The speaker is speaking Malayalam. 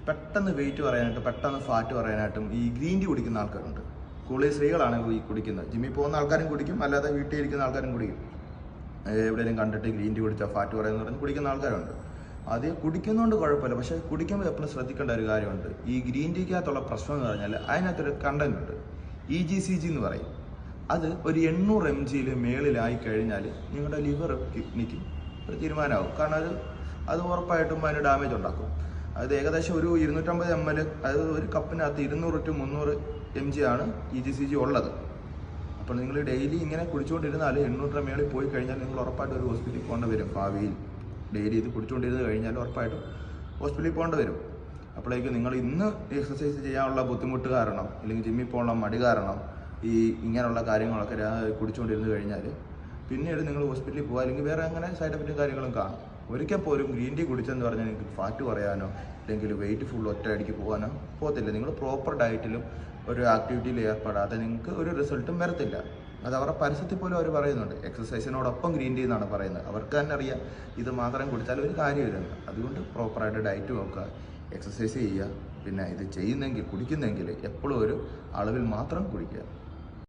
പെട്ടെന്ന് വെയിറ്റ് പറയാനായിട്ടും പെട്ടെന്ന് ഫാറ്റ് പറയാനായിട്ടും ഈ ഗ്രീൻ ടീ കുടിക്കുന്ന ആൾക്കാരുണ്ട്. കൂടുതൽ സ്ത്രീകളാണ് ഈ കുടിക്കുന്നത്. ജിമ്മിൽ പോകുന്ന ആൾക്കാരും കുടിക്കും, അല്ലാതെ വീട്ടിൽ ഇരിക്കുന്ന ആൾക്കാരും കുടിക്കും. എവിടെയെങ്കിലും കണ്ടിട്ട് ഗ്രീൻ ടീ കുടിച്ചാൽ ഫാറ്റ് പറയുമെന്ന് പറഞ്ഞ് കുടിക്കുന്ന ആൾക്കാരുണ്ട്. അത് കുടിക്കുന്നതുകൊണ്ട് കുഴപ്പമില്ല. പക്ഷേ കുടിക്കുമ്പോൾ എപ്പോഴും ശ്രദ്ധിക്കേണ്ട ഒരു കാര്യമുണ്ട്. ഈ ഗ്രീൻ ടീക്കകത്തുള്ള പ്രശ്നം എന്ന് പറഞ്ഞാൽ അതിനകത്തൊരു കണ്ടന്റ് ഉണ്ട്, EGCG എന്ന് പറയും. അത് ഒരു 800 mg മേളിലായി കഴിഞ്ഞാൽ നിങ്ങളുടെ ലിവർ കിഡ്നിക്ക് ഒരു തീരുമാനമാകും. കാരണം അത് ഉറപ്പായിട്ടും അതിന് ഡാമേജ് ഉണ്ടാക്കും. അത് ഏകദേശം ഒരു 250 ml, അതായത് ഒരു കപ്പിനകത്ത് 200 to 300 mg ആണ് EGCG ഉള്ളത്. അപ്പോൾ നിങ്ങൾ ഡെയിലി ഇങ്ങനെ കുടിച്ചുകൊണ്ടിരുന്നാൽ 800 മേളിൽ പോയി കഴിഞ്ഞാൽ നിങ്ങൾ ഉറപ്പായിട്ടും ഒരു ഹോസ്പിറ്റലിൽ പോകേണ്ടി വരും. ഭാവിയിൽ ഡെയിലി ഇത് കുടിച്ചുകൊണ്ടിരുന്ന് കഴിഞ്ഞാൽ ഉറപ്പായിട്ടും ഹോസ്പിറ്റലിൽ പോകേണ്ടി വരും. അപ്പോഴേക്കും നിങ്ങൾ ഇന്ന് എക്സസൈസ് ചെയ്യാനുള്ള ബുദ്ധിമുട്ട് കാരണം, അല്ലെങ്കിൽ ജിമ്മിൽ പോകാനുള്ള മടി കാരണം ഈ ഇങ്ങനെയുള്ള കാര്യങ്ങളൊക്കെ കുടിച്ചുകൊണ്ടിരുന്ന് കഴിഞ്ഞാൽ പിന്നീട് നിങ്ങൾ ഹോസ്പിറ്റലിൽ പോകുക, അല്ലെങ്കിൽ വേറെ അങ്ങനെ സൈഡ് എഫക്റ്റും കാര്യങ്ങളും കാണും. ഒരിക്കൽ പോലും ഗ്രീൻ ടീ കുടിച്ചെന്ന് പറഞ്ഞാൽ നിങ്ങൾക്ക് ഫാറ്റ് കുറയാനോ അല്ലെങ്കിൽ വെയിറ്റ് ഫുൾ ഒറ്റയടിക്ക് പോകാനോ പോകത്തില്ല. നിങ്ങൾ പ്രോപ്പർ ഡയറ്റിലും ഒരു ആക്ടിവിറ്റിയിൽ ഏർപ്പെടാതെ നിങ്ങൾക്ക് ഒരു റിസൾട്ടും വരത്തില്ല. അത് അവരുടെ പരസ്യത്തിൽ പോലും അവർ പറയുന്നുണ്ട്, എക്സസൈസിനോടൊപ്പം ഗ്രീൻ ടീ എന്നാണ് പറയുന്നത്. അവർക്ക് തന്നെ അറിയാം ഇത് മാത്രം കുടിച്ചാൽ ഒരു കാര്യമില്ലെന്ന്. അതുകൊണ്ട് പ്രോപ്പറായിട്ട് ഡയറ്റ് നോക്കുക, എക്സസൈസ് ചെയ്യുക, പിന്നെ ഇത് ചെയ്യുന്നെങ്കിൽ കുടിക്കുന്നെങ്കിൽ എപ്പോഴും ഒരു അളവിൽ മാത്രം കുടിക്കുക.